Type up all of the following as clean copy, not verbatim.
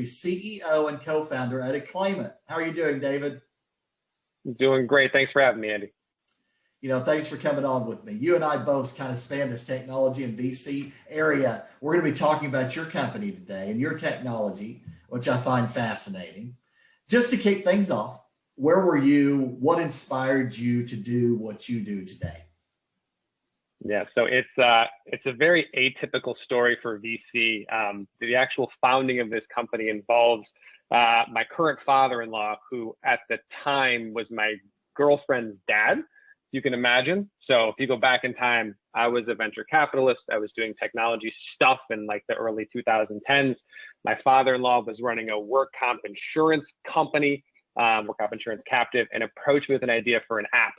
CEO and co-founder at Aclaimant. How are you doing, David? Doing great. Thanks for having me, Andy. Thanks for coming on with me. You and I both kind of span this technology and VC area. We're going to be talking about your company today and your technology, which I find fascinating. Just to kick things off, where were you? What inspired you to do what you do today? Yeah, so it's a very atypical story for VC. The actual founding of this company involves my current father-in-law, who at the time was my girlfriend's dad. You can imagine. So if you go back in time, I was a venture capitalist. I was doing technology stuff in like the early 2010s. My father-in-law was running a work comp insurance company, work comp insurance captive, and approached me with an idea for an app.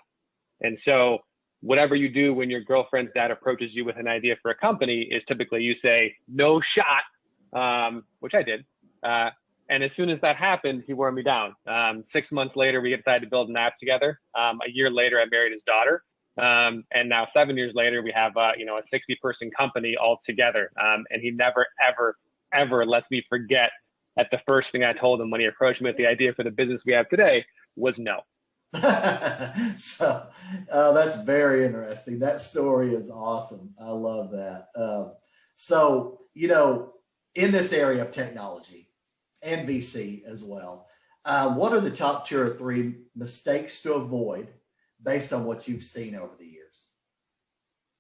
And so whatever you do when your girlfriend's dad approaches you with an idea for a company is typically you say, no shot, which I did. And as soon as that happened, he wore me down. 6 months later, we decided to build an app together. A year later, I married his daughter. And now 7 years later, we have a 60-person company all together. And he never, ever lets me forget that the first thing I told him when he approached me with the idea for the business we have today was no. So that's very interesting. That story is awesome. I love that. So, in this area of technology, and VC as well, what are the top 2 or 3 mistakes to avoid based on what you've seen over the years?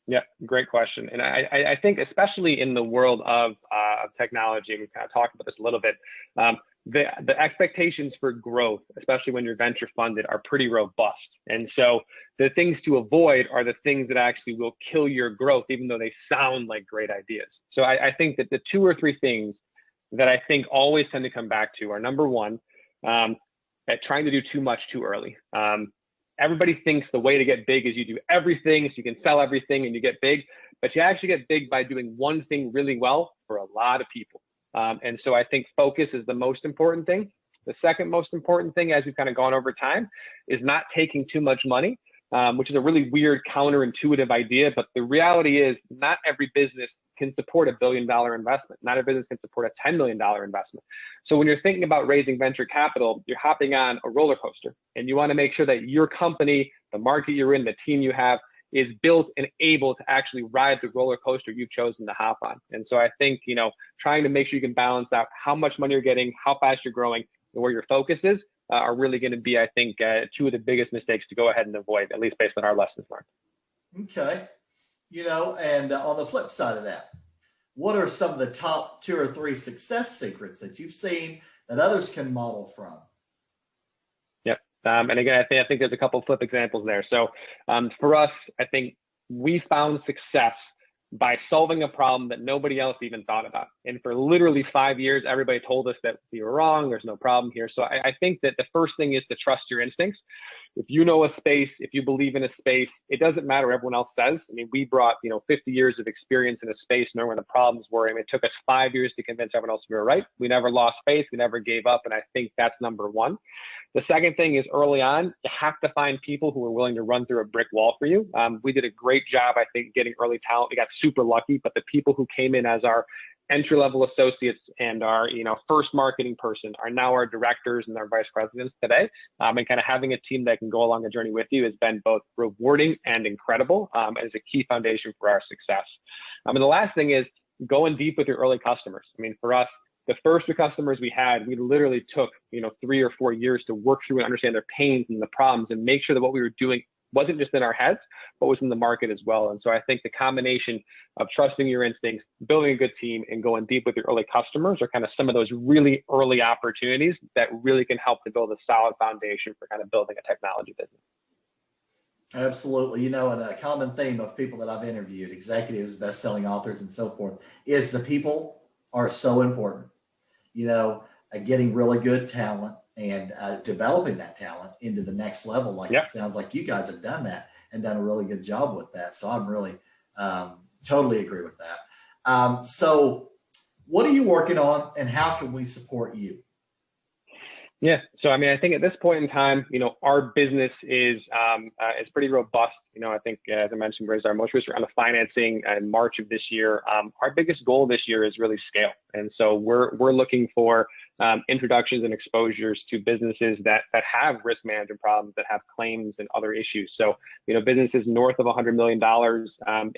Yeah, great question. And I think especially in the world of technology, and we kind of talked about this a little bit, the expectations for growth, especially when you're venture funded, are pretty robust. And so the things to avoid are the things that actually will kill your growth, even though they sound like great ideas. So I think that the 2 or 3 things that I think always tend to come back to are, number one, at trying to do too much too early. Everybody thinks the way to get big is you do everything so you can sell everything and you get big, but you actually get big by doing one thing really well for a lot of people. And so I think focus is the most important thing. The second most important thing, as we've kind of gone over time, is not taking too much money, which is a really weird counterintuitive idea. But the reality is not every business can support $1 billion investment. Not every business can support a $10 million investment. So when you're thinking about raising venture capital, you're hopping on a roller coaster, and you want to make sure that your company, the market you're in, the team you have, is built and able to actually ride the roller coaster you've chosen to hop on. And so I think, trying to make sure you can balance out how much money you're getting, how fast you're growing, and where your focus is, are really going to be, I think, 2 of the biggest mistakes to go ahead and avoid, at least based on our lessons learned. Okay. And on the flip side of that, what are some of the top 2 or 3 success secrets that you've seen that others can model from? Yep. And again, I think there's a couple of flip examples there. So for us, I think we found success by solving a problem that nobody else even thought about. And for literally 5 years, everybody told us that we were wrong, there's no problem here. So I think that the first thing is to trust your instincts. If you know a space, if you believe in a space, it doesn't matter what everyone else says. I mean, we brought 50 years of experience in a space, knowing where the problems were. I mean, it took us 5 years to convince everyone else we were right. We never lost faith. We never gave up. And I think that's number one. The second thing is, early on, you have to find people who are willing to run through a brick wall for you. We did a great job, I think, getting early talent. We got super lucky, but the people who came in as our entry-level associates and our first marketing person are now our directors and our vice presidents today. And kind of having a team that can go along the journey with you has been both rewarding and incredible, as a key foundation for our success. And the last thing is going deep with your early customers. I mean, for us, the first 2 customers we had, we literally took 3 or 4 years to work through and understand their pains and the problems and make sure that what we were doing wasn't just in our heads, but was in the market as well. And so I think the combination of trusting your instincts, building a good team, and going deep with your early customers are kind of some of those really early opportunities that really can help to build a solid foundation for kind of building a technology business. Absolutely. And a common theme of people that I've interviewed, executives, best-selling authors, and so forth, is the people are so important. Getting really good talent and developing that talent into the next level. Like, It sounds like you guys have done that and done a really good job with that. So I'm really totally agree with that. So what are you working on, and how can we support you? Yeah. So, I mean, I think at this point in time, our business is pretty robust. I think, as I mentioned, we raised our most recent round of financing in March of this year. Our biggest goal this year is really scale. And so we're looking for introductions and exposures to businesses that have risk management problems, that have claims and other issues. So, businesses north of $100 million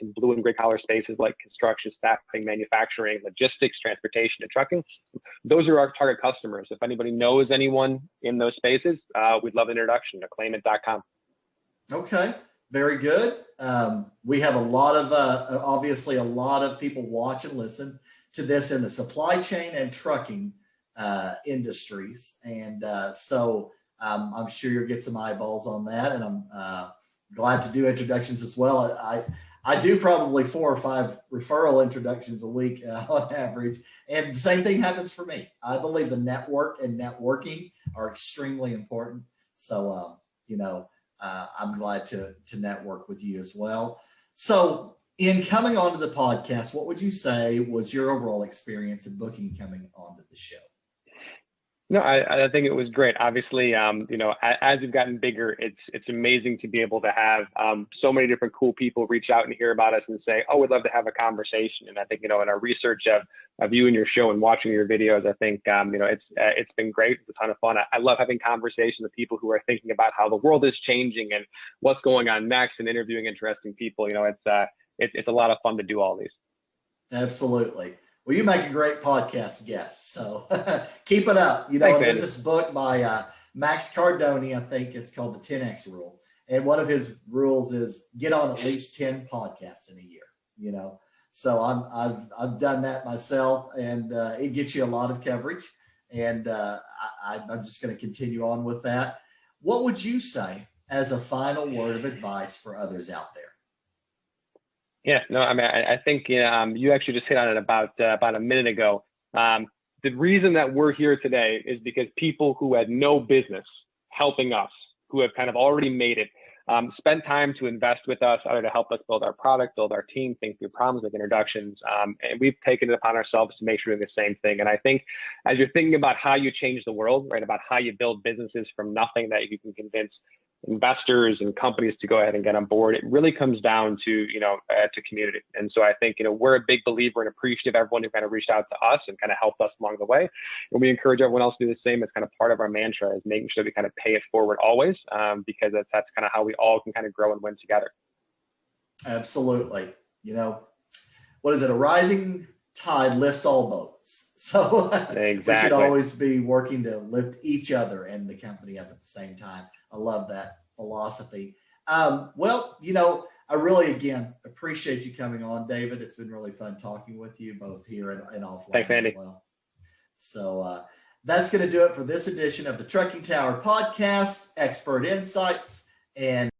in blue and gray collar spaces like construction, staffing, manufacturing, logistics, transportation, and trucking. Those are our target customers. If anybody knows anyone in those spaces, we'd love an introduction to Aclaimant.com. Okay, very good. We have a lot of, obviously a lot of people watch and listen to this in the supply chain and trucking industries. And so I'm sure you'll get some eyeballs on that. And I'm glad to do introductions as well. I do probably 4 or 5 referral introductions a week on average. And the same thing happens for me. I believe the network and networking are extremely important. So, I'm glad to network with you as well. So in coming onto the podcast, what would you say was your overall experience in booking coming onto the show? No, I think it was great. Obviously, as we've gotten bigger, it's amazing to be able to have so many different cool people reach out and hear about us and say, "Oh, we'd love to have a conversation." And I think, in our research of you and your show and watching your videos, I think it's been great. It's a ton of fun. I love having conversations with people who are thinking about how the world is changing and what's going on next, and interviewing interesting people. It's a lot of fun to do all these. Absolutely. Well, you make a great podcast guest, so keep it up. Thanks, There's this book by Max Cardone, I think it's called the 10X Rule. And one of his rules is get on at least 10 podcasts in a year, So I've done that myself, and it gets you a lot of coverage. And I'm just going to continue on with that. What would you say as a final word of advice for others out there? Yeah, no, I mean, I think you actually just hit on it about a minute ago. The reason that we're here today is because people who had no business helping us, who have kind of already made it, spent time to invest with us, either to help us build our product, build our team, think through problems, make introductions. And we've taken it upon ourselves to make sure we're doing the same thing. And I think as you're thinking about how you change the world, right, about how you build businesses from nothing that you can convince investors and companies to go ahead and get on board, it really comes down to, to community. And so I think, we're a big believer and appreciative of everyone who kind of reached out to us and kind of helped us along the way. And we encourage everyone else to do the same. It's kind of part of our mantra, is making sure we kind of pay it forward always, because that's kind of how we all can kind of grow and win together. Absolutely. What is it? A rising tide lifts all boats. So Exactly. We should always be working to lift each other and the company up at the same time. I love that philosophy. Well, I really, again, appreciate you coming on, David. It's been really fun talking with you both here and offline. Thanks, Andy. As well. So that's going to do it for this edition of the Trucking Tower Podcast, Expert Insights, and